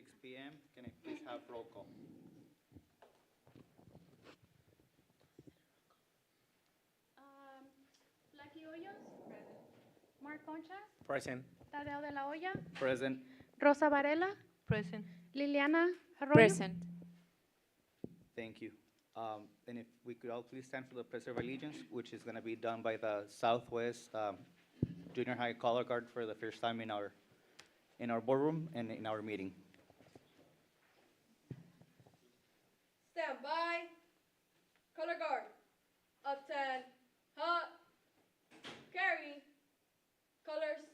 6 p.m. Can I please have roll call? Lucky Hoyos. Mark Concha. Present. Tadeo de la Hoya. Present. Rosa Varela. Present. Liliana Arroyo. Present. Thank you. And if we could all please stand for the pledge of allegiance, which is going to be done by the Southwest Junior High Color Guard for the first time in our boardroom and in our meeting. Stand by. Color guard. Up 10. Hot. Carry. Colors.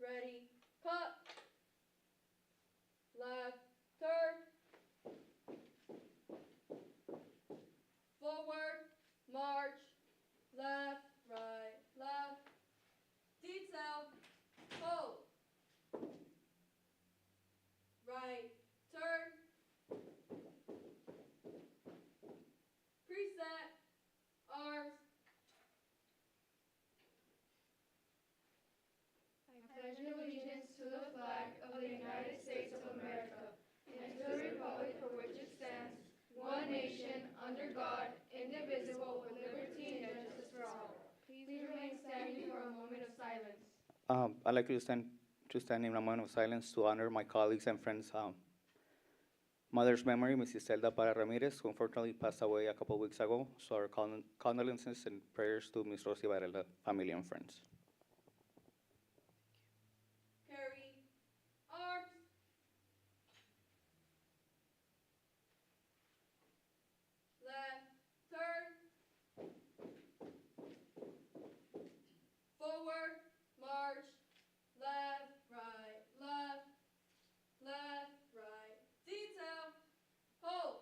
Ready. Cut. Left. Turn. Forward. March. Left. Right. Left. Detail. Hold. Right. Turn. Preset. Arms. I pledge allegiance to the flag of the United States of America and to the republic for which it stands, one nation, under God, indivisible, with liberty and justice for all. Please remain standing for a moment of silence. I'd like you to stand in a moment of silence to honor my colleagues and friends' mother's memory, Mrs. Zelda Para Ramirez, who unfortunately passed away a couple of weeks ago. So our condolences and prayers to Ms. Rosie Varela, family and friends. Carry. Arms. Left. Turn. Forward. March. Left. Right. Left. Left. Right. Detail. Hold.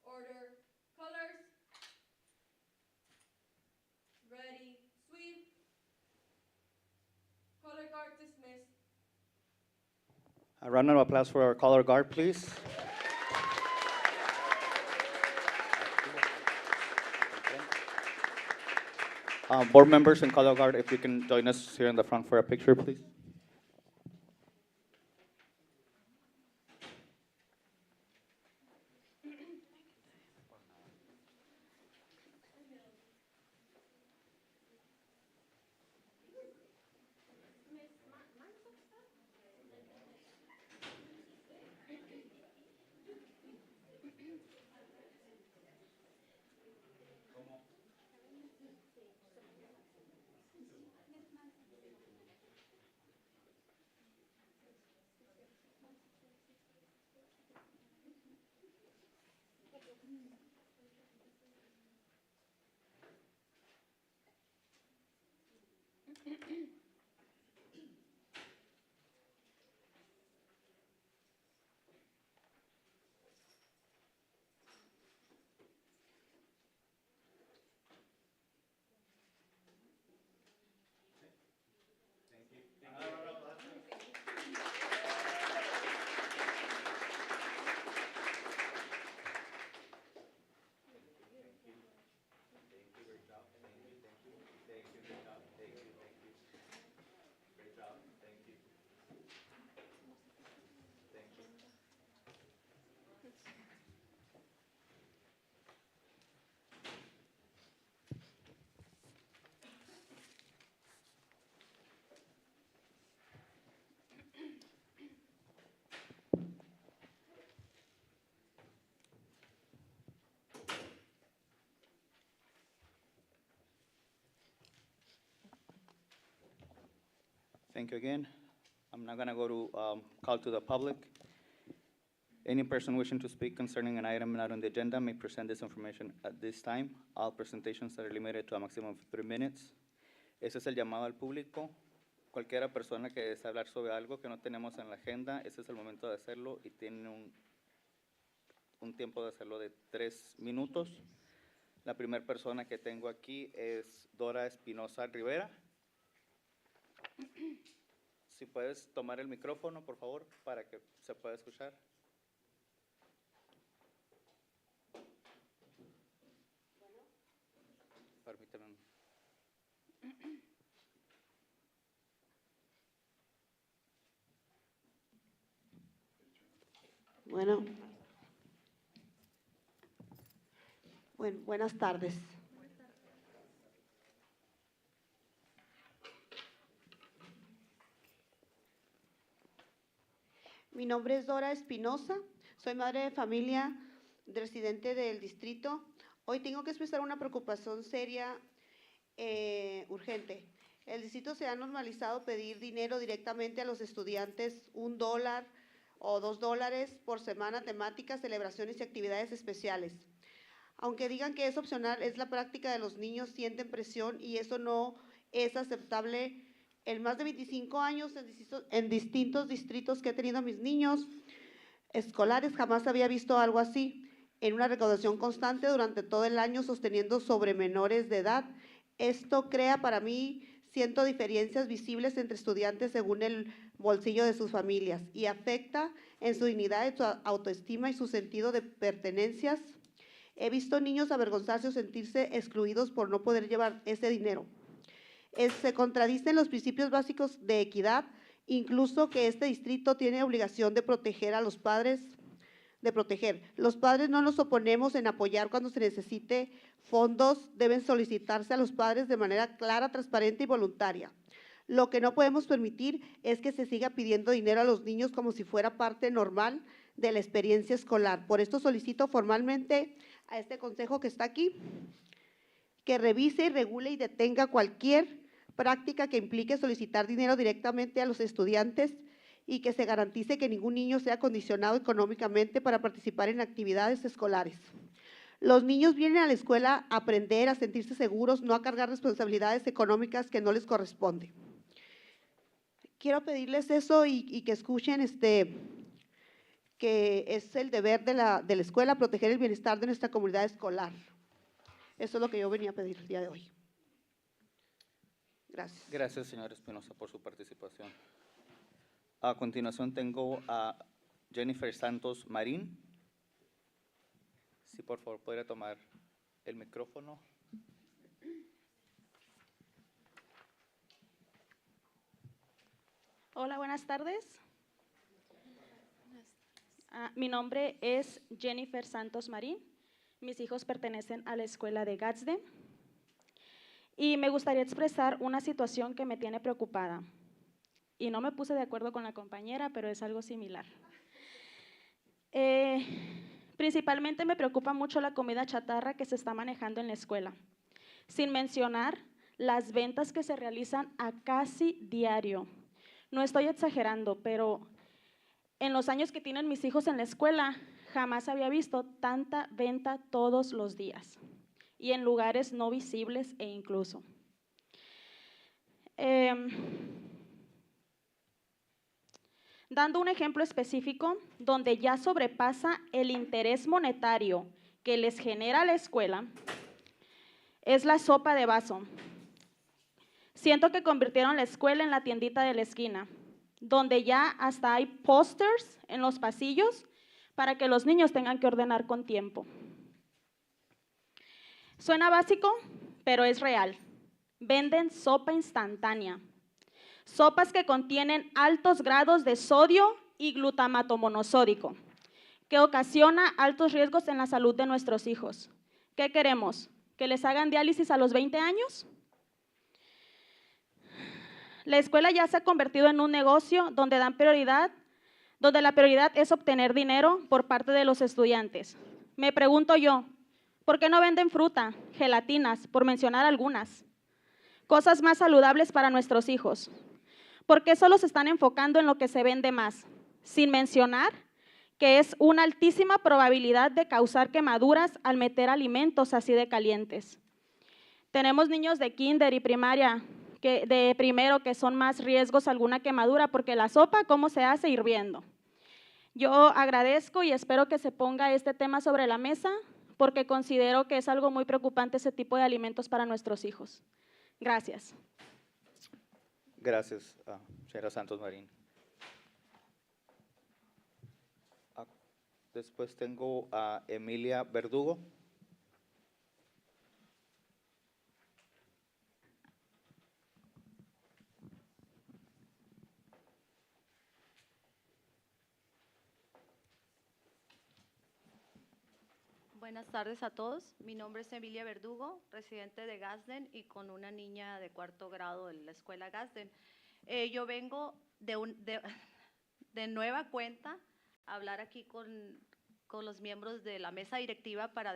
Order. Colors. Ready. Sweep. Color guard dismissed. A round of applause for our color guard, please. Board members and color guard, if you can join us here in the front for a picture, please. Thank you again. I'm now going to go to call to the public. Any person wishing to speak concerning an item not on the agenda may present this information at this time. All presentations are limited to a maximum of 3 minutes. Ese es el llamado al público. Cualquiera persona que desee hablar sobre algo que no tenemos en la agenda, ese es el momento de hacerlo y tiene un tiempo de hacerlo de 3 minutos. La primera persona que tengo aquí es Dora Espinosa Rivera. Si puedes tomar el micrófono, por favor, para que se pueda escuchar. Permíteme. Bueno, buenas tardes. Mi nombre es Dora Espinosa, soy madre de familia, residente del distrito. Hoy tengo que expresar una preocupación seria, urgente. El distrito se ha normalizado pedir dinero directamente a los estudiantes, $1 o $2 por semana, temáticas, celebraciones y actividades especiales. Aunque digan que es opcional, es la práctica de los niños, sienten presión y eso no es aceptable. En más de 25 años en distintos distritos que he tenido a mis niños escolares, jamás había visto algo así. En una recaudación constante durante todo el año sosteniendo sobre menores de edad. Esto crea para mí, siento diferencias visibles entre estudiantes según el bolsillo de sus familias y afecta en su dignidad, en su autoestima y su sentido de pertenencias. He visto niños avergonzarse o sentirse excluidos por no poder llevar ese dinero. Se contradicen los principios básicos de equidad, incluso que este distrito tiene obligación de proteger a los padres, Los padres no nos oponemos en apoyar cuando se necesite fondos, deben solicitarse a los padres de manera clara, transparente y voluntaria. Lo que no podemos permitir es que se siga pidiendo dinero a los niños como si fuera parte normal de la experiencia escolar. Por esto solicito formalmente a este consejo que está aquí, que revise y regule y detenga cualquier práctica que implique solicitar dinero directamente a los estudiantes y que se garantice que ningún niño sea condicionado económicamente para participar en actividades escolares. Los niños vienen a la escuela a aprender, a sentirse seguros, no a cargar responsabilidades económicas que no les corresponden. Quiero pedirles eso y que escuchen que es el deber de la escuela proteger el bienestar de nuestra comunidad escolar. Eso es lo que yo venía a pedir el día de hoy. Gracias. Gracias, señora Espinosa, por su participación. A continuación tengo a Jennifer Santos Marín. Si por favor podría tomar el micrófono. Hola, buenas tardes. Mi nombre es Jennifer Santos Marín. Mis hijos pertenecen a la escuela de Gadsden. Y me gustaría expresar una situación que me tiene preocupada. Y no me puse de acuerdo con la compañera, pero es algo similar. Principalmente me preocupa mucho la comida chatarra que se está manejando en la escuela, sin mencionar las ventas que se realizan a casi diario. No estoy exagerando, pero en los años que tienen mis hijos en la escuela, jamás había visto tanta venta todos los días y en lugares no visibles e incluso. Dando un ejemplo específico, donde ya sobrepasa el interés monetario que les genera la escuela, es la sopa de vaso. Siento que convirtieron la escuela en la tiendita de la esquina, donde ya hasta hay pósters en los pasillos para que los niños tengan que ordenar con tiempo. Suena básico, pero es real. Venden sopa instantánea. Sopas que contienen altos grados de sodio y glutamato monosódico, que ocasiona altos riesgos en la salud de nuestros hijos. ¿Qué queremos? ¿Que les hagan diálisis a los 20 años? La escuela ya se ha convertido en un negocio donde la prioridad es obtener dinero por parte de los estudiantes. Me pregunto yo, ¿por qué no venden fruta, gelatinas, por mencionar algunas? Cosas más saludables para nuestros hijos. ¿Por qué solo se están enfocando en lo que se vende más? Sin mencionar que es una altísima probabilidad de causar quemaduras al meter alimentos así de calientes. Tenemos niños de kinder y primaria, de primero, que son más riesgos a alguna quemadura, porque la sopa, ¿cómo se hace? Hirviendo. Yo agradezco y espero que se ponga este tema sobre la mesa, porque considero que es algo muy preocupante ese tipo de alimentos para nuestros hijos. Gracias. Gracias, señora Santos Marín. Después tengo a Emilia Verdugo. Buenas tardes a todos. Mi nombre es Emilia Verdugo, residente de Gadsden y con una niña de 4º grado en la escuela Gadsden. Yo vengo de nueva cuenta a hablar aquí con los miembros de la mesa directiva para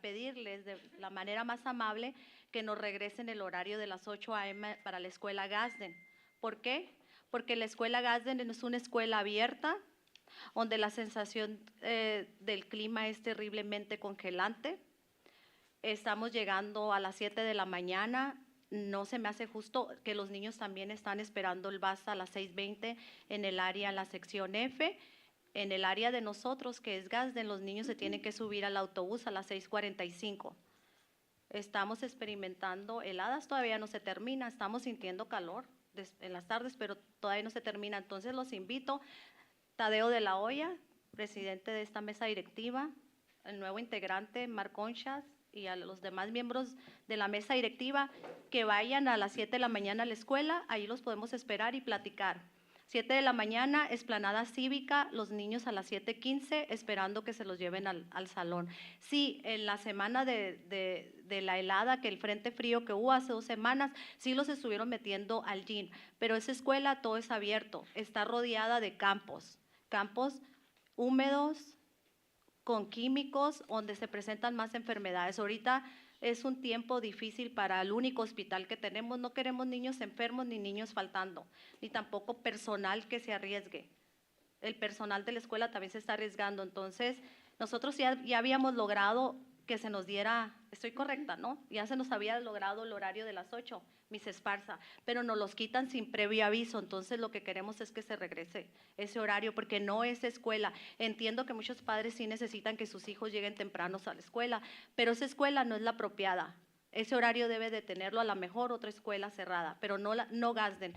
pedirles de la manera más amable que nos regresen el horario de las 8 a.m. para la escuela Gadsden. ¿Por qué? Porque la escuela Gadsden es una escuela abierta, donde la sensación del clima es terriblemente congelante. Estamos llegando a las 7 de la mañana. No se me hace justo que los niños también están esperando el bus a las 6:20 en el área, en la sección F. En el área de nosotros, que es Gadsden, los niños se tienen que subir al autobús a las 6:45. Estamos experimentando heladas, todavía no se termina, estamos sintiendo calor en las tardes, pero todavía no se termina. Entonces los invito, Tadeo de la Hoya, presidente de esta mesa directiva, el nuevo integrante, Mar Conchas, y a los demás miembros de la mesa directiva, que vayan a las 7 de la mañana a la escuela, ahí los podemos esperar y platicar. 7 de la mañana, explanada cívica, los niños a las 7:15, esperando que se los lleven al salón. Sí, en la semana de la helada, que el frente frío que hubo hace 2 semanas, sí los estuvieron metiendo al gym, pero esa escuela todo es abierto, está rodeada de campos húmedos, con químicos, donde se presentan más enfermedades. Ahorita es un tiempo difícil para el único hospital que tenemos. No queremos niños enfermos ni niños faltando, ni tampoco personal que se arriesgue. El personal de la escuela también se está arriesgando. Entonces, nosotros ya habíamos logrado que se nos diera, estoy correcta, ¿no? Ya se nos había logrado el horario de las 8, Miss Esparza, pero nos los quitan sin previo aviso. Entonces, lo que queremos es que se regrese ese horario, porque no es escuela. Entiendo que muchos padres sí necesitan que sus hijos lleguen tempranos a la escuela, pero esa escuela no es la apropiada. Ese horario debe de tenerlo a la mejor otra escuela cerrada, pero no Gadsden.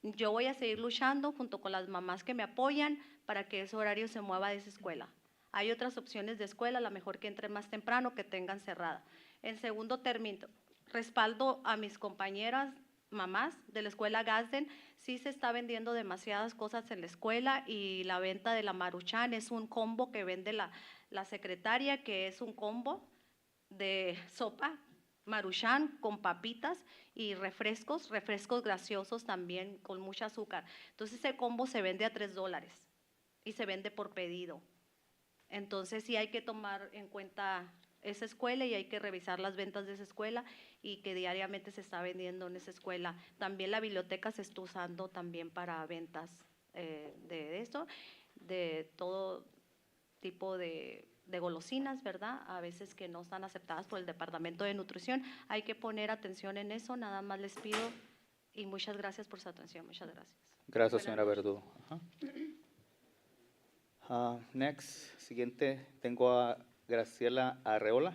Yo voy a seguir luchando junto con las mamás que me apoyan para que ese horario se mueva de esa escuela. Hay otras opciones de escuela, a lo mejor que entren más temprano, que tengan cerrada. En segundo término, respaldo a mis compañeras mamás de la escuela Gadsden. Sí se está vendiendo demasiadas cosas en la escuela, y la venta de la Maruchan es un combo que vende la secretaria, que es un combo de sopa Maruchan con papitas y refrescos gaseosos también con mucho azúcar. Entonces ese combo se vende a $3 y se vende por pedido. Entonces sí hay que tomar en cuenta esa escuela y hay que revisar las ventas de esa escuela, y que diariamente se está vendiendo en esa escuela. También la biblioteca se está usando también para ventas de esto, de todo tipo de golosinas, ¿verdad? A veces que no están aceptadas por el Departamento de Nutrición. Hay que poner atención en eso, nada más les pido, y muchas gracias por su atención. Muchas gracias. Gracias, señora Verdugo. Next, siguiente, tengo a Graciela Arreola.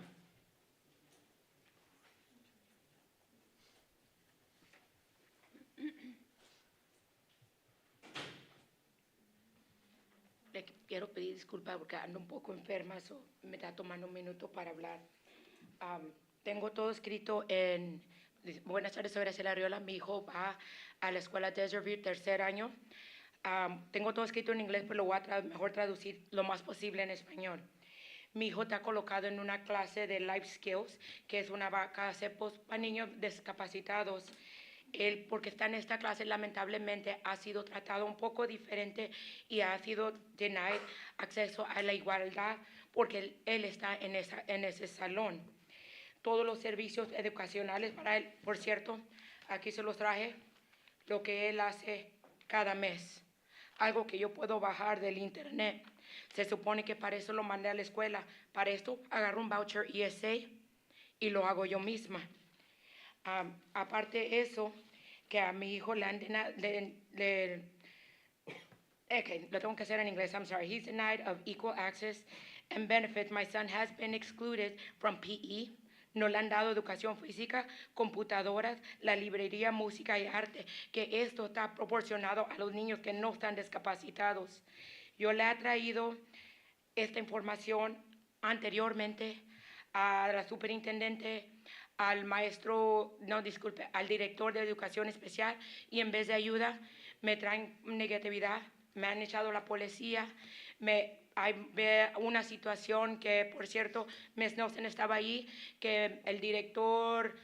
Le quiero pedir disculpas porque ando un poco enferma, me está tomando un minuto para hablar. Tengo todo escrito en... Buenas tardes, soy Graciela Arreola. Mi hijo va a la escuela Desert View, 3er año. Tengo todo escrito en inglés, pero lo voy a mejor traducir lo más posible en español. Mi hijo está colocado en una clase de Life Skills, que es una clase para niños discapacitados. Él, porque está en esta clase, lamentablemente ha sido tratado un poco diferente y ha sido denied acceso a la igualdad, porque él está en ese salón. Todos los servicios educacionales para él, por cierto, aquí se los traje, lo que él hace cada mes, algo que yo puedo bajar del internet. Se supone que para eso lo mandé a la escuela. Para esto agarro un voucher ESA y lo hago yo misma. Aparte de eso, que a mi hijo le lo tengo que hacer en inglés, I'm sorry. He's denied of equal access and benefits. My son has been excluded from PE. No le han dado educación física, computadoras, la librería, música y arte, que esto está proporcionado a los niños que no están discapacitados. Yo le he traído esta información anteriormente a la superintendente, al maestro, no, disculpe, al director de educación especial, y en vez de ayuda me traen negatividad, me han echado la policía, Hay una situación que, por cierto, Ms. Nelson estaba ahí, que el director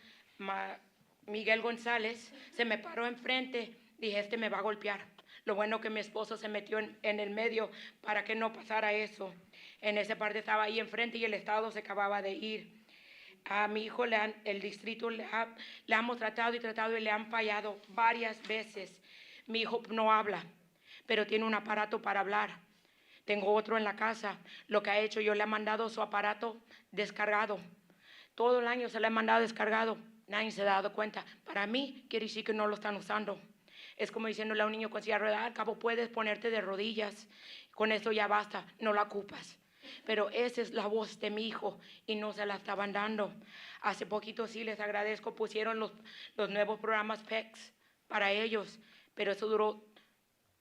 Miguel González se me paró enfrente, dije, este me va a golpear. Lo bueno que mi esposo se metió en el medio para que no pasara eso. En esa parte estaba ahí enfrente y el Estado se acababa de ir. A mi hijo, el distrito le hemos tratado y tratado y le han fallado varias veces. Mi hijo no habla, pero tiene un aparato para hablar. Tengo otro en la casa. Lo que ha hecho, yo le he mandado su aparato descargado. Todo el año se le ha mandado descargado. Nadie se ha dado cuenta. Para mí, quiere decir que no lo están usando. Es como diciéndole a un niño con silla de ruedas, al cabo puedes ponerte de rodillas. Con eso ya basta, no la ocupas. Pero esa es la voz de mi hijo y no se la estaban dando. Hace poquito sí les agradezco, pusieron los nuevos programas PECS para ellos, pero eso duró.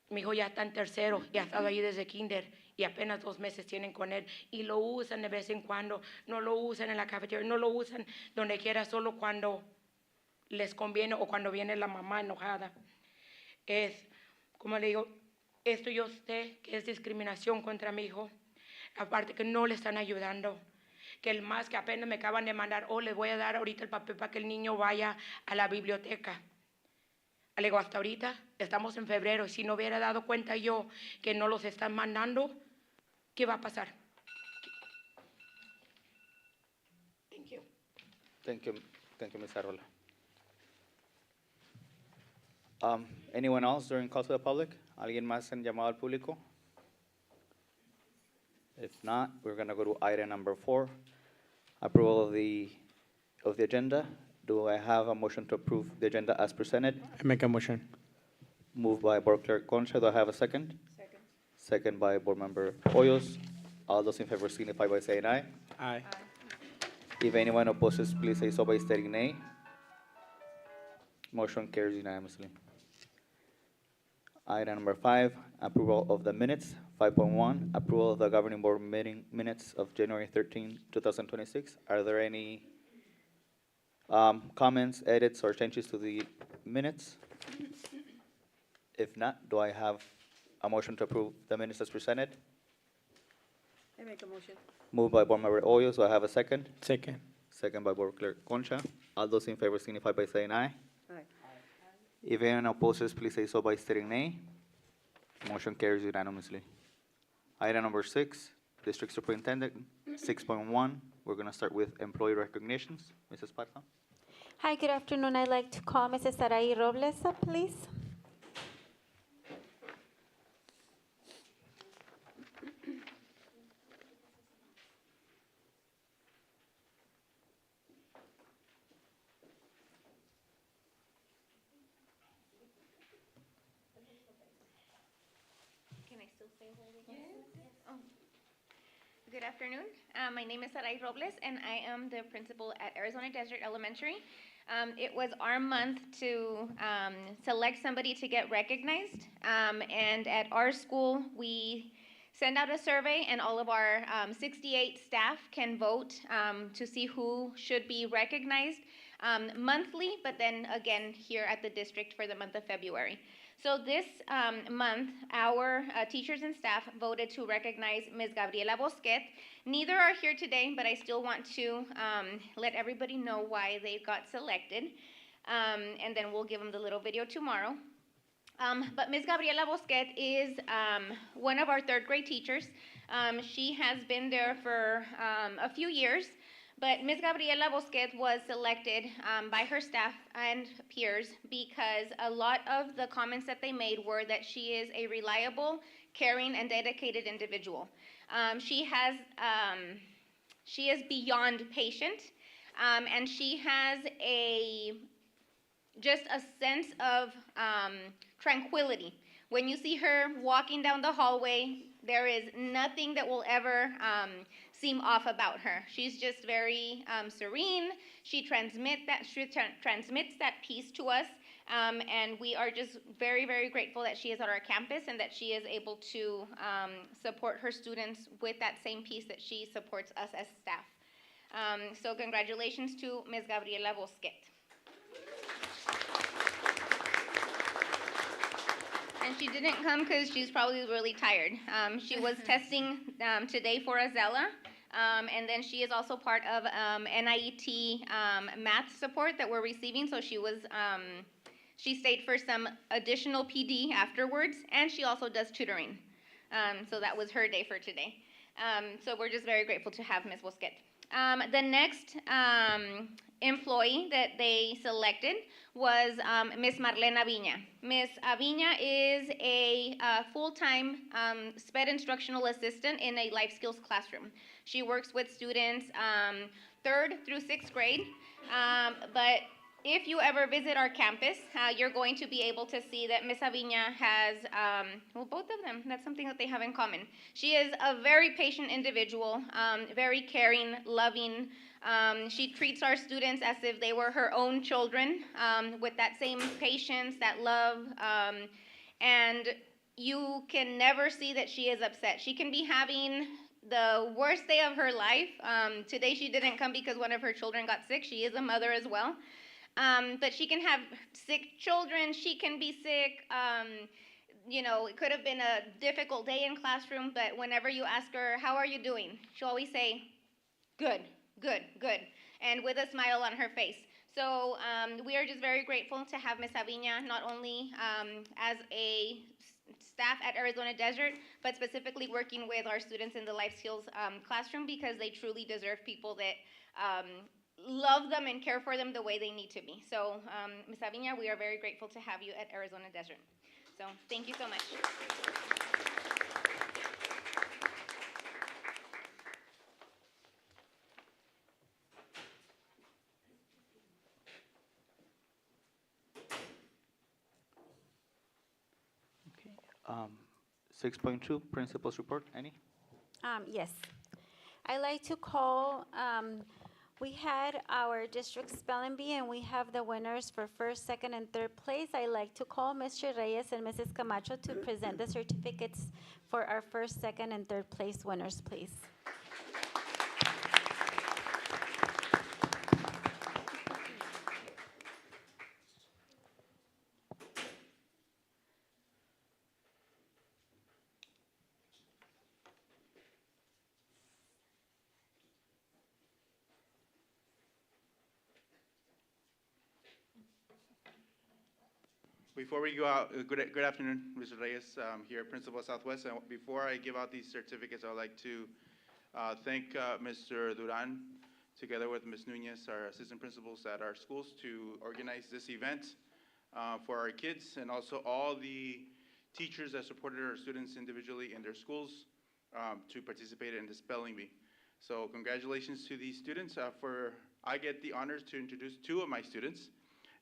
Mi hijo ya está en tercero y ha estado ahí desde kinder y apenas 2 meses tienen con él y lo usan de vez en cuando, no lo usan en la cafetería, no lo usan donde quiera, solo cuando les conviene o cuando viene la mamá enojada. Es, como le digo, esto yo sé que es discriminación contra mi hijo, aparte que no le están ayudando, que el más que apenas me acaban de mandar, les voy a dar ahorita el papel para que el niño vaya a la biblioteca. Le digo, hasta ahorita estamos en febrero y si no hubiera dado cuenta yo que no los están mandando, ¿qué va a pasar? Thank you. Thank you, Ms. Arrola. Anyone else during call to the public? ¿Alguien más en llamado al público? If not, we're going to go to item number 4, approval of the agenda. Do I have a motion to approve the agenda as presented? I make a motion. Moved by Board Clerk Concha. Do I have a second? Second. Second by Board Member Hoyos. All those in favor signify by saying aye. Aye. If anyone opposes, please say so by stating nay. Motion carries unanimously. Item number 5, approval of the minutes. 5.1, approval of the governing board meeting minutes of January 13, 2026. Are there any comments, edits, or changes to the minutes? If not, do I have a motion to approve the minutes as presented? I make a motion. Moved by Board Member Hoyos. Do I have a second? Second. Second by Board Clerk Concha. All those in favor signify by saying aye. Aye. If anyone opposes, please say so by stating nay. Motion carries unanimously. Item number 6, District Superintendent, 6.1. We're going to start with employee recognitions. Mrs. Parra. Hi, good afternoon. I'd like to call Mrs. Sarai Robles up, please. Can I still say where we're going? Oh. Good afternoon. My name is Sarai Robles, and I am the principal at Arizona Desert Elementary. It was our month to select somebody to get recognized, and at our school, we send out a survey, and all of our 68 staff can vote to see who should be recognized monthly, but then again here at the district for the month of February. So this month, our teachers and staff voted to recognize Ms. Gabriela Bosquet. Neither are here today, but I still want to let everybody know why they got selected, and then we'll give them the little video tomorrow. But Ms. Gabriela Bosquet is one of our 3rd grade teachers. She has been there for a few years. But Ms. Gabriela Bosquet was selected by her staff and peers because a lot of the comments that they made were that she is a reliable, caring, and dedicated individual. She is beyond patient, and she has just a sense of tranquility. When you see her walking down the hallway, there is nothing that will ever seem off about her. She's just very serene. She transmits that peace to us, and we are just very, very grateful that she is at our campus and that she is able to support her students with that same peace that she supports us as staff. So congratulations to Ms. Gabriela Bosquet. And she didn't come because she's probably really tired. She was testing today for a Zella. And then she is also part of NIET math support that we're receiving. So she stayed for some additional PD afterwards, and she also does tutoring. So that was her day for today. So we're just very grateful to have Ms. Bosquet. The next employee that they selected was Ms. Marlena Aviña. Ms. Aviña is a full-time SPED instructional assistant in a life skills classroom. She works with students 3rd through 6th grade, but if you ever visit our campus, you're going to be able to see that Ms. Aviña has, well, both of them, that's something that they have in common. She is a very patient individual, very caring, loving. She treats our students as if they were her own children, with that same patience, that love, and you can never see that she is upset. She can be having the worst day of her life. Today she didn't come because one of her children got sick. She is a mother as well. But she can have sick children, she can be sick, you know, it could have been a difficult day in classroom, but whenever you ask her, how are you doing? She'll always say, good, good, good, and with a smile on her face. So we are just very grateful to have Ms. Aviña not only as a staff at Arizona Desert, but specifically working with our students in the life skills classroom, because they truly deserve people that love them and care for them the way they need to be. So, Ms. Aviña, we are very grateful to have you at Arizona Desert. So, thank you so much. Okay. 6.2, Principal's Report, any? Yes. I like to call, we had our district spelling bee, and we have the winners for 1st, 2nd, and 3rd place. I like to call Mr. Reyes and Mrs. Camacho to present the certificates for our 1st, 2nd, and 3rd place winners, please. Before we go out, good afternoon, Mr. Reyes, here, Principal Southwest. And before I give out these certificates, I would like to thank Mr. Duran, together with Ms. Nunez, our assistant principals at our schools, to organize this event for our kids, and also all the teachers that supported our students individually in their schools to participate in the spelling bee. So congratulations to these students. I get the honors to introduce 2 of my students.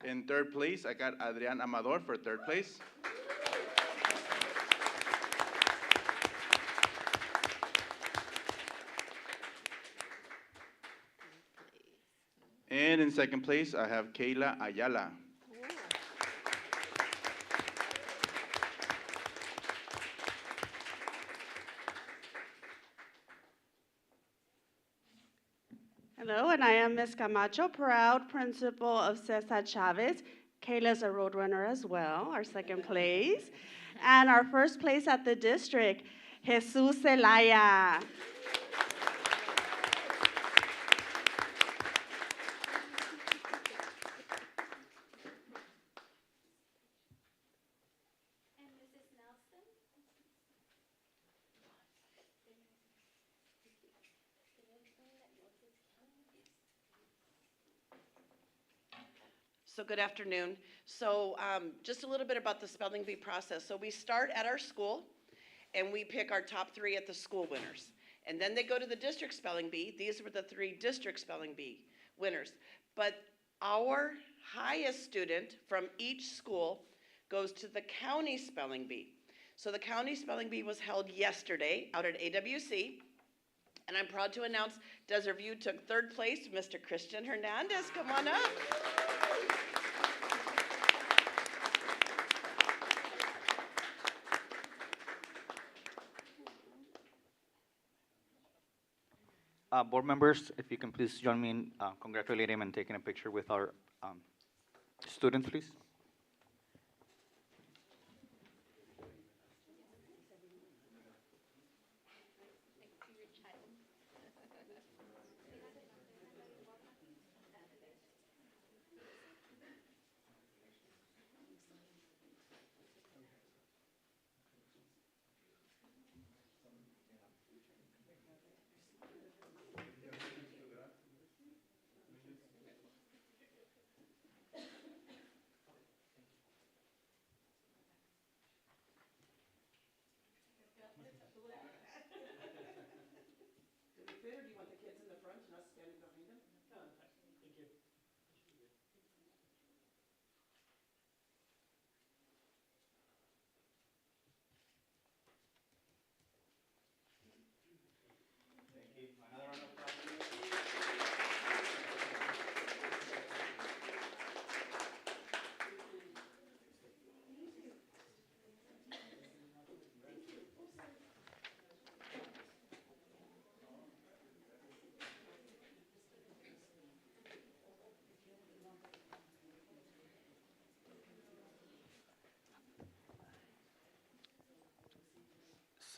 In 3rd place, I got Adrian Amador for 3rd place. And in 2nd place, I have Kayla Ayala. Hello, and I am Ms. Camacho, proud principal of Cesar Chavez. Kayla's a roadrunner as well, our 2nd place. And our 1st place at the district, Jesus Zelaya. So good afternoon. So just a little bit about the spelling bee process. So we start at our school, and we pick our top 3 at the school winners. And then they go to the district spelling bee. These were the 3 district spelling bee winners. But our highest student from each school goes to the county spelling bee. So the county spelling bee was held yesterday out at AWC. And I'm proud to announce Desert View took 3rd place. Mr. Christian Hernandez, come on up. Board members, if you can please join me in congratulating him and taking a picture with our students, please.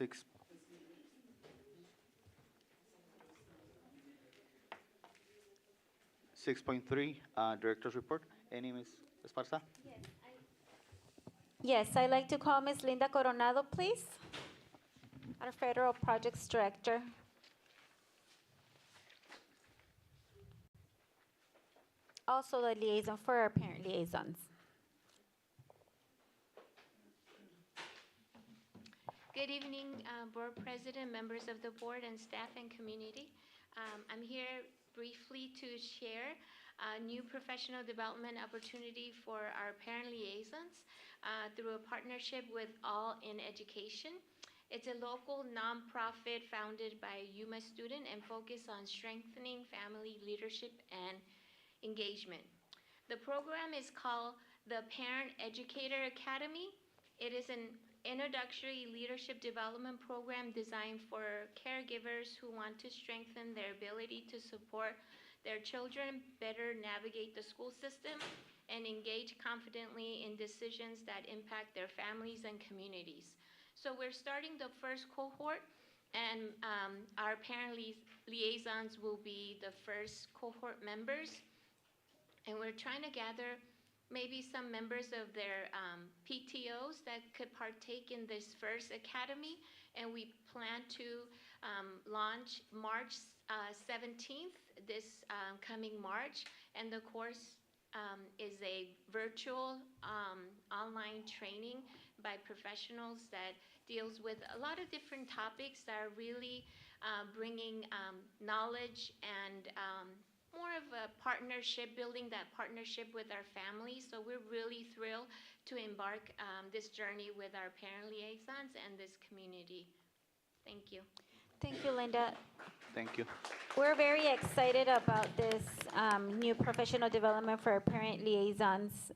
Six. 6.3, Director's Report. Any, Ms. Esparza? Yes, I'd like to call Ms. Linda Coronado, please, our Federal Projects Director. Also the liaison for our parent liaisons. Good evening, Board President, members of the board, and staff and community. I'm here briefly to share a new professional development opportunity for our parent liaisons through a partnership with All in Education. It's a local nonprofit founded by a UMA student and focused on strengthening family leadership and engagement. The program is called the Parent Educator Academy. It is an introductory leadership development program designed for caregivers who want to strengthen their ability to support their children, better navigate the school system, and engage confidently in decisions that impact their families and communities. So we're starting the first cohort, and our parent liaisons will be the first cohort members. And we're trying to gather maybe some members of their PTOs that could partake in this first academy. And we plan to launch March 17th, this coming March. And the course is a virtual online training by professionals that deals with a lot of different topics that are really bringing knowledge and more of a partnership, building that partnership with our families. So we're really thrilled to embark this journey with our parent liaisons and this community. Thank you. Thank you, Linda. Thank you. We're very excited about this new professional development for our parent liaisons.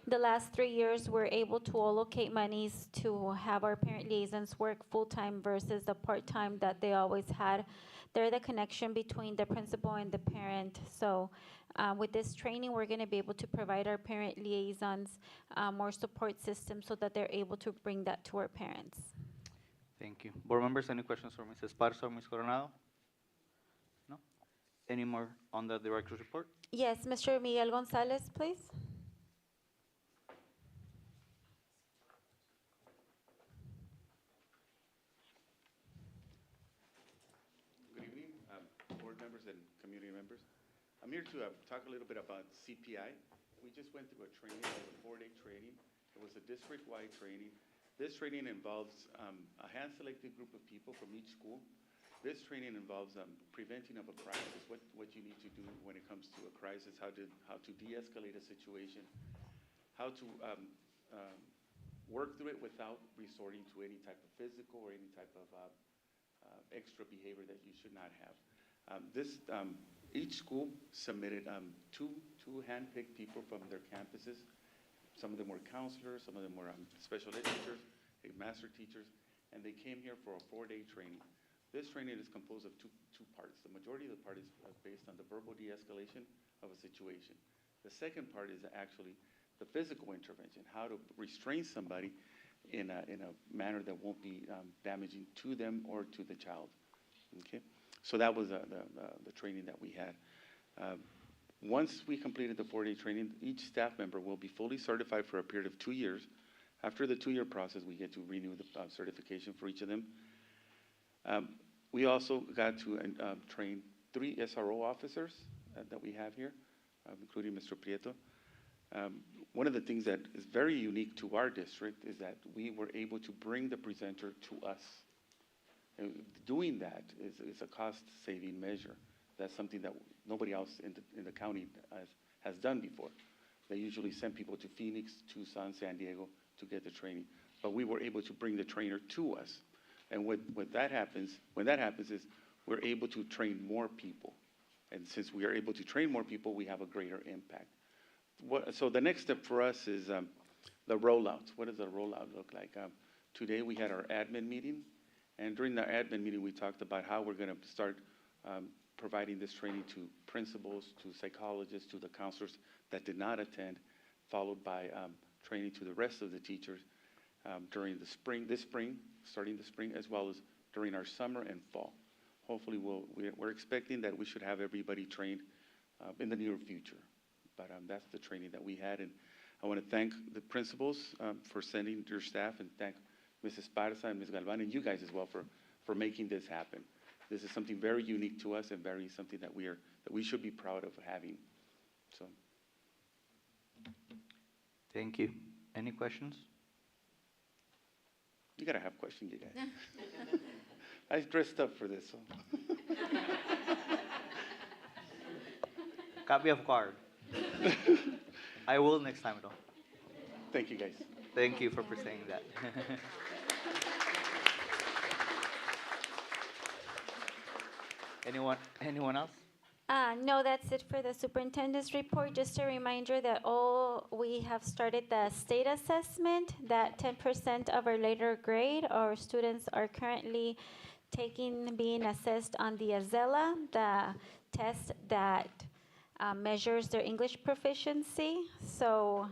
The last 3 years, we're able to allocate monies to have our parent liaisons work full-time versus the part-time that they always had. They're the connection between the principal and the parent. So with this training, we're going to be able to provide our parent liaisons more support systems so that they're able to bring that to our parents. Thank you. Board members, any questions for Ms. Esparza or Ms. Coronado? No? Any more on the Director's Report? Yes, Mr. Miguel Gonzalez, please. Good evening, board members and community members. I'm here to talk a little bit about CPI. We just went through a training, a 4-day training. It was a district-wide training. This training involves a hand-selected group of people from each school. This training involves preventing of a crisis, what you need to do when it comes to a crisis, how to de-escalate a situation, how to work through it without resorting to any type of physical or any type of extra behavior that you should not have. Each school submitted two hand-picked people from their campuses. Some of them were counselors, some of them were special ed teachers, master teachers, and they came here for a 4-day training. This training is composed of two parts. The majority of the part is based on the verbal de-escalation of a situation. The second part is actually the physical intervention, how to restrain somebody in a manner that won't be damaging to them or to the child. Okay, so that was the training that we had. Once we completed the 4-day training, each staff member will be fully certified for a period of 2 years. After the 2-year process, we get to renew the certification for each of them. We also got to train 3 SRO officers that we have here, including Mr. Prieto. One of the things that is very unique to our district is that we were able to bring the presenter to us. And doing that is a cost-saving measure. That's something that nobody else in the county has done before. They usually send people to Phoenix, Tucson, San Diego to get the training. But we were able to bring the trainer to us. And when that happens is we're able to train more people. And since we are able to train more people, we have a greater impact. So the next step for us is the rollout. What does the rollout look like? Today we had our admin meeting. And during the admin meeting, we talked about how we're going to start providing this training to principals, to psychologists, to the counselors that did not attend, followed by training to the rest of the teachers during this spring, starting the spring, as well as during our summer and fall. Hopefully, we're expecting that we should have everybody trained in the near future. But that's the training that we had, and I want to thank the principals for sending your staff, and thank Mrs. Parza and Ms. Galvan, and you guys as well for making this happen. This is something very unique to us and very something that we should be proud of having. So, Thank you. Any questions? you gotta have questions, you guys. I dressed up for this. So. Copy of card. I will next time, though. Thank you, guys. Thank you for saying that. Anyone else? No, that's it for the superintendent's report. Just a reminder that we have started the state assessment, that 10% of our later grade, our students are currently being assessed on the AZELA, the test that measures their English proficiency. So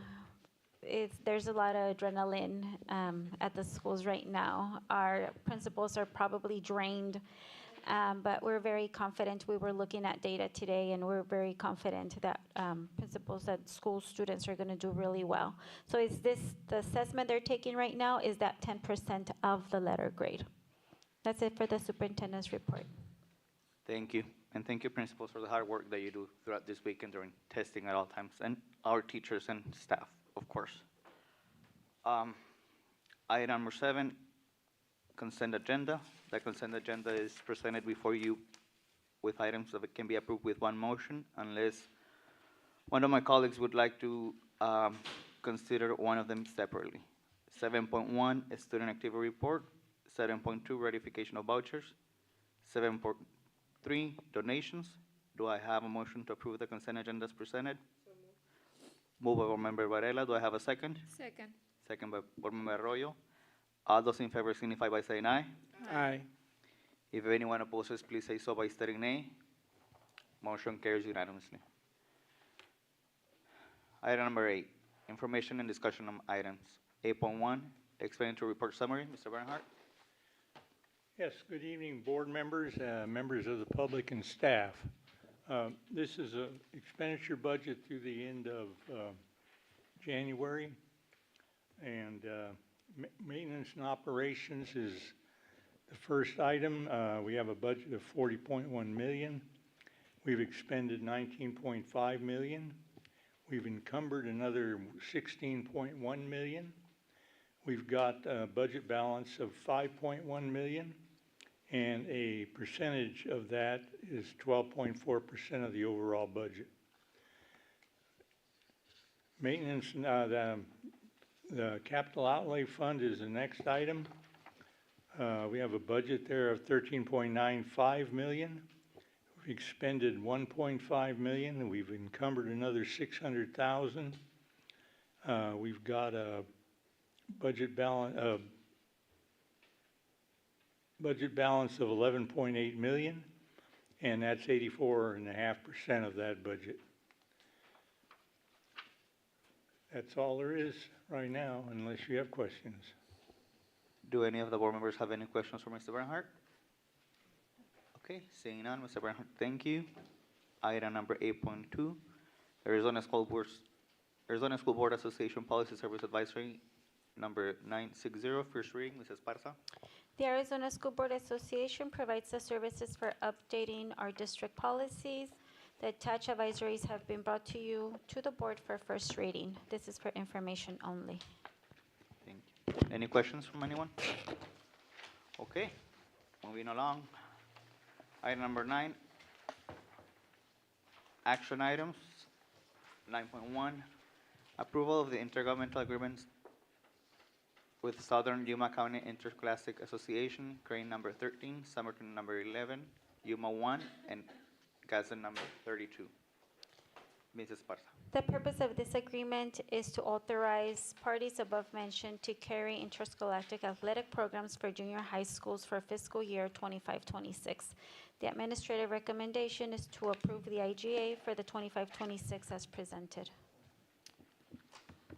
there's a lot of adrenaline at the schools right now. Our principals are probably drained. But we're very confident. We were looking at data today, and we're very confident that principals and school students are going to do really well. So the assessment they're taking right now is that 10% of the letter grade. That's it for the superintendent's report. Thank you. And thank you, principals, for the hard work that you do throughout this week and during testing at all times, and our teachers and staff, of course. Item number 7, consent agenda. The consent agenda is presented before you with items that can be approved with one motion, unless one of my colleagues would like to consider one of them separately. 7.1, a student activity report. 7.2, ratification of vouchers. 7.3, donations. Do I have a motion to approve the consent agenda as presented? Moved by Board Member Varela. Do I have a second? Second. Second by Board Member Arroyo. All those in favor signify by saying aye. Aye. If anyone opposes, please say so by stating nay. Motion carries unanimously. Item number 8, information and discussion on items. 8.1, expenditure report summary. Mr. Bernhardt. Yes, good evening, board members, members of the public, and staff. This is an expenditure budget through the end of January, and maintenance and operations is the first item. We have a budget of $40.1 million. We've expended $19.5 million. We've encumbered another $16.1 million. We've got a budget balance of $5.1 million, and a percentage of that is 12.4% of the overall budget. Maintenance, the capital outlay fund is the next item. We have a budget there of $13.95 million. We've expended $1.5 million, and we've encumbered another $600,000. We've got a budget balance of $11.8 million, and that's 84.5% of that budget. That's all there is right now, unless you have questions. Do any of the board members have any questions for Mr. Bernhardt? Okay, seeing none, Mr. Bernhardt, thank you. Item number 8.2, Arizona School Board Association Policy Service Advisory number 960, first reading. Mrs. Parza. The Arizona School Board Association provides the services for updating our district policies. The attached advisories have been brought to you, to the board, for first reading. This is for information only. Thank you. Any questions from anyone? Okay, moving along. Item number 9, action items. 9.1, approval of the intergovernmental agreements with Southern Yuma County Interscholastic Association, Crane number 13, Somerton number 11, Yuma 1, and Gadsden number 32. Mrs. Parza. The purpose of this agreement is to authorize parties above mentioned to carry interscholastic athletic programs for junior high schools for fiscal year 25-26. The administrative recommendation is to approve the IGA for the 25-26 as presented.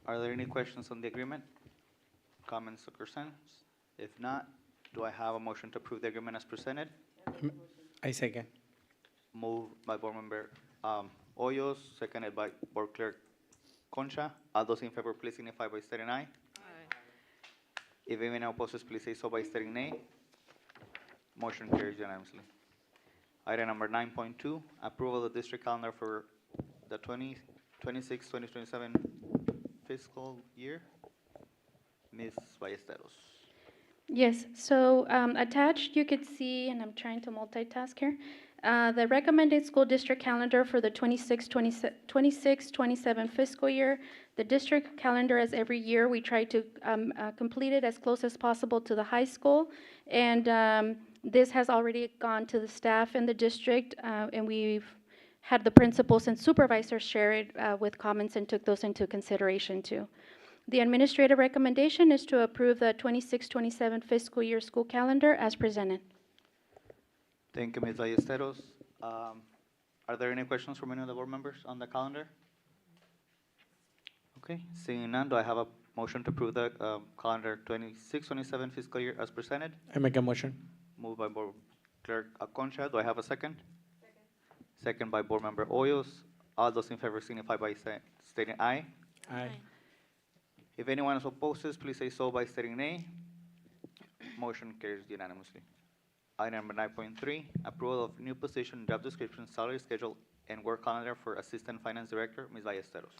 Are there any questions on the agreement? Comments or concerns? If not, Do I have a motion to approve the agreement as presented? I second. Moved by Board Member Hoyos, seconded by Board Clerk Concha. All those in favor, please signify by stating aye. If anyone opposes, please say so by stating nay. Motion carries unanimously. Item number 9.2, approval of the district calendar for the 2026-2027 fiscal year. Ms. Ballesteros. Yes, so attached, you could see, and I'm trying to multitask here, the recommended school district calendar for the 26-27 fiscal year. The district calendar, as every year, we try to complete it as close as possible to the high school. And this has already gone to the staff in the district, and we've had the principals and supervisors share it with comments and took those into consideration too. The administrative recommendation is to approve the 26-27 fiscal year school calendar as presented. Thank you, Ms. Ballesteros. Are there any questions from any of the board members on the calendar? Okay, seeing none, do I have a motion to approve the calendar 26-27 fiscal year as presented? I make a motion. Moved by Board Clerk Concha. Do I have a second? Second by Board Member Hoyos. All those in favor signify by stating aye. Aye. If anyone opposes, please say so by stating nay. Motion carries unanimously. Item number 9.3, approval of new position, job description, salary schedule, and work calendar for Assistant Finance Director, Ms. Ballesteros.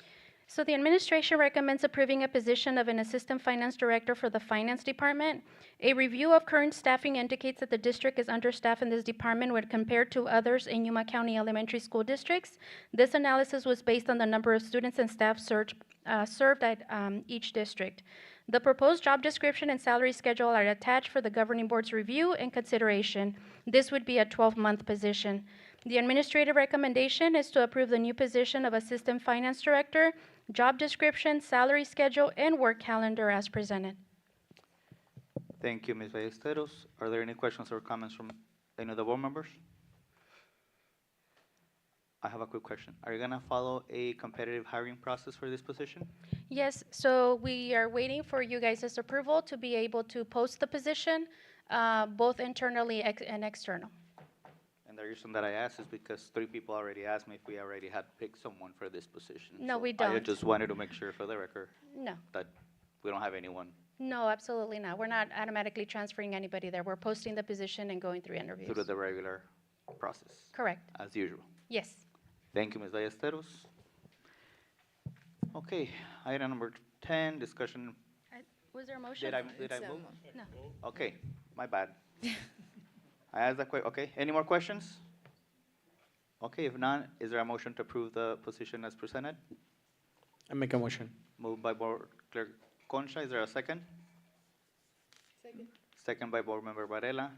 So the administration recommends approving a position of an assistant finance director for the finance department. A review of current staffing indicates that the district is understaffed in this department when compared to others in Yuma County elementary school districts. This analysis was based on the number of students and staff served at each district. The proposed job description and salary schedule are attached for the governing board's review and consideration. This would be a 12-month position. The administrative recommendation is to approve the new position of Assistant Finance Director, job description, salary schedule, and work calendar as presented. Thank you, Ms. Ballesteros. Are there any questions or comments from any of the board members? I have a quick question. Are you gonna follow a competitive hiring process for this position? Yes, so we are waiting for you guys' approval to be able to post the position, both internally and external. And the reason that I asked is because 3 people already asked me if we already had picked someone for this position. No, So we I don't. just wanted to make sure for the record No, that we don't have anyone no, absolutely not. We're not automatically transferring anybody there. We're posting the position and going through interviews. through the regular process, Correct. as usual. Yes. Thank you, Ms. Ballesteros. Okay, item number 10, discussion. Was there a motion? Did I move? No. Okay, my bad. I asked that okay, any more questions? Okay, if none, is there a motion to approve the position as presented? I make a motion. Moved by Board Clerk Concha, is there a second? Second. Second by Board Member Varela.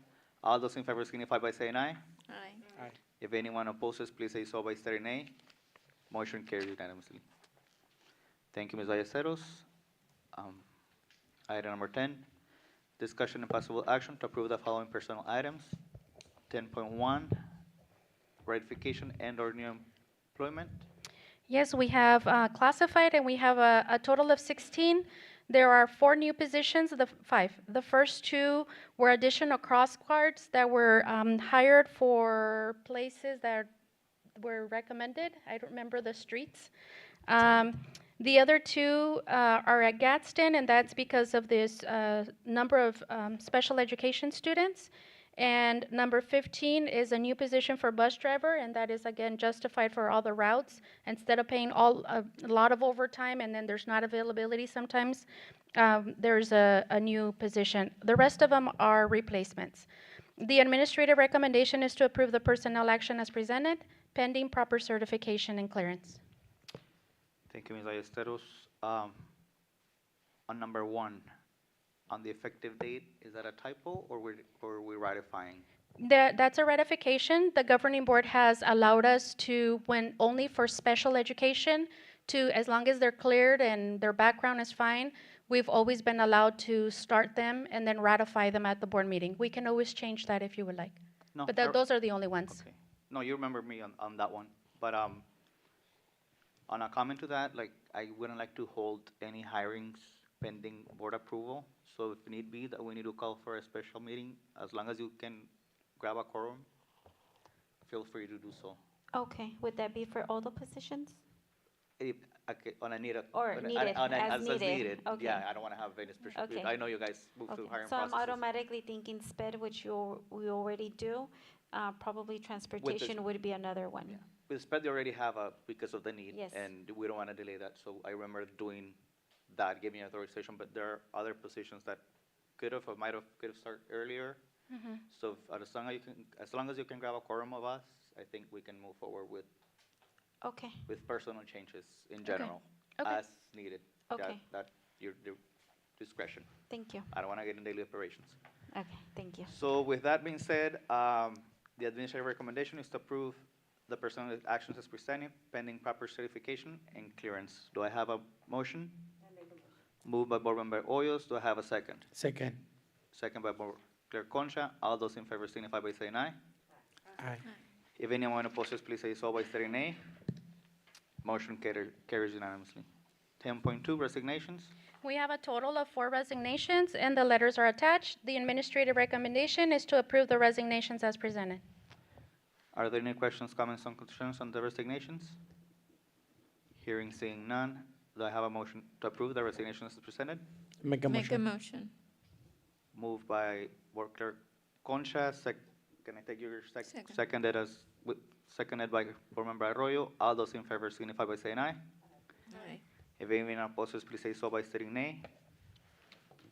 All those in favor signify by saying aye. Aye. Aye. If anyone opposes, please say so by stating nay. Motion carries unanimously. Thank you, Ms. Ballesteros. Item number 10, discussion and possible action to approve the following personnel items. 10.1, ratification and/or new employment. Yes, we have classified, and we have a total of 16. There are 4 new positions, 5. The first 2 were additional cross guards that were hired for places that were recommended. I don't remember the streets. The other 2 are at Gadsden, and that's because of this number of special education students. And number 15 is a new position for bus driver, and that is, again, justified for all the routes. Instead of paying a lot of overtime and then there's not availability sometimes, there's a new position. The rest of them are replacements. The administrative recommendation is to approve the personnel action as presented, pending proper certification and clearance. Thank you, Ms. Ballesteros. On number 1, on the effective date, is that a typo or are we ratifying? That's a ratification. The governing board has allowed us to, when only for special education, to, as long as they're cleared and their background is fine, we've always been allowed to start them and then ratify them at the board meeting. We can always change that if you would like. No, But those are the only ones. Okay. No, you remember me on that one. But on a comment to that, like, I wouldn't like to hold any hirings pending board approval. So if need be, that we need to call for a special meeting, as long as you can grab a quorum, feel free to do so. Okay, would that be for all the positions? If, okay, on a need, Or needed, as needed, needed. okay. Yeah, I don't want to have any special, Okay. I know you guys move through Okay, hiring so I'm processes. automatically thinking sped, which we already do. Probably transportation would be another one. With SPED, they already have a, because of the need. Yes. And we don't want to delay that, so I remember doing that, giving authorization, but there are other positions that could have, or might have, could have started earlier. Mhm. So as long as you can grab a quorum of us, I think we can move forward Okay, with personal changes in general, Okay. as needed. Okay. That your discretion. thank you. I don't want to get in daily operations. Okay, thank you. So with that being said, the administrative recommendation is to approve the personnel actions as presented, pending proper certification and clearance. Do I have a motion? Moved by Board Member Hoyos. Do I have a second? Second. Second by Board Clerk Concha. All those in favor signify by saying aye. Aye. If anyone opposes, please say so by stating nay. Motion carries unanimously. 10.2, resignations. We have a total of 4 resignations, and the letters are attached. The administrative recommendation is to approve the resignations as presented. Are there any questions, comments, or concerns on the resignations? Hearing, seeing none, do I have a motion to approve the resignations as presented? Make a Make a motion. motion. Moved by Board Clerk Concha, can I take your Second. seconded by Board Member Arroyo. All those in favor signify by saying aye. Aye. If anyone opposes, please say so by stating nay.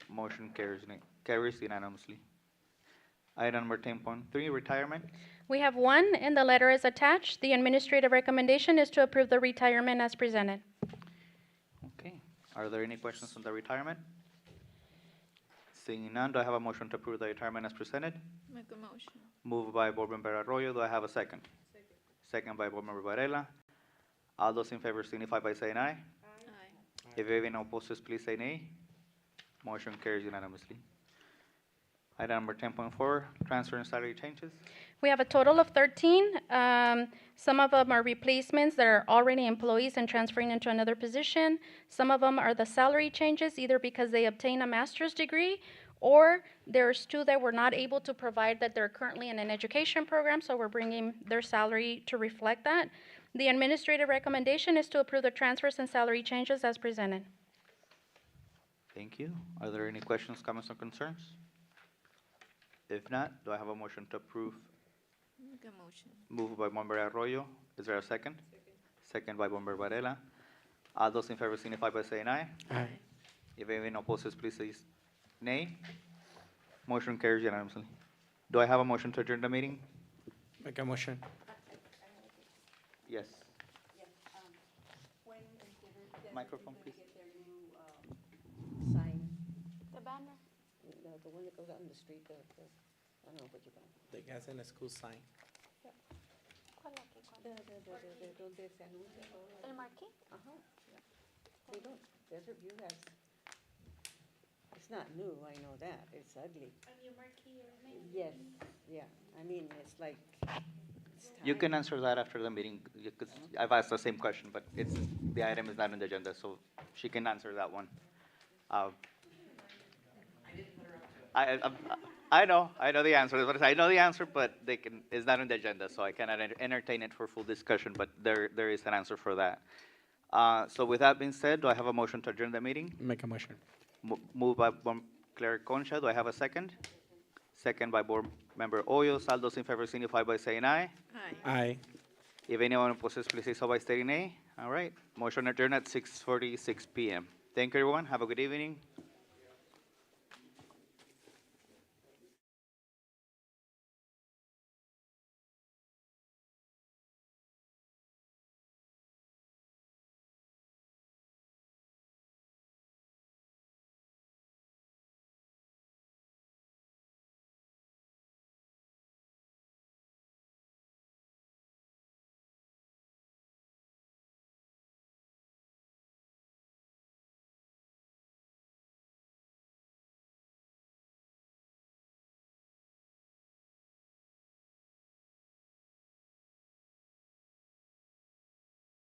Motion carries unanimously. Item number 10.3, retirement. We have 1, and the letter is attached. The administrative recommendation is to approve the retirement as presented. Okay. Are there any questions on the retirement? Seeing none, do I have a motion to approve the retirement as presented? Make a motion. Moved by Board Member Arroyo. Do I have a second? Second by Board Member Varela. All those in favor signify by saying aye. Aye. If anyone opposes, please say nay. Motion carries unanimously. Item number 10.4, transfer and salary changes. We have a total of 13. Some of them are replacements that are already employees and transferring into another position. Some of them are the salary changes, either because they obtain a master's degree, or there's 2 that were not able to provide that they're currently in an education program, so we're bringing their salary to reflect that. The administrative recommendation is to approve the transfers and salary changes as presented. Thank you. Are there any questions, comments, or concerns? If not, do I have a motion to approve? Make a motion. Moved by Member Arroyo. Is there a second? Second by Member Varela. All those in favor signify by saying aye. Aye. If anyone opposes, please say nay. Motion carries unanimously. Do I have a motion to adjourn the meeting? Make a motion. Yes. Microphone, please. Sign, The banner. the one that goes out in the street, I don't know what you call it. The Gadsden school sign. Donde se anuncia todo. El marquee? Ajá, yeah. They don't, Desert View has, it's not new, I know that, it's ugly. A new marquee or name? Yes, yeah, I mean, it's like, it's You time. can answer that after the meeting, because I've asked the same question, but the item is not on the agenda, so she can answer that one. I know the answer, but I know the answer, but it's not on the agenda, so I cannot entertain it for full discussion, but there is an answer for that. So with that being said, do I have a motion to adjourn the meeting? Make a motion. Moved by Board Clerk Concha. Do I have a second? Second by Board Member Hoyos. All those in favor signify by saying aye. Aye. Aye. If anyone opposes, please say so by stating nay. All right. Motion adjourned at 6:46 p.m. Thank you, everyone. Have a good evening.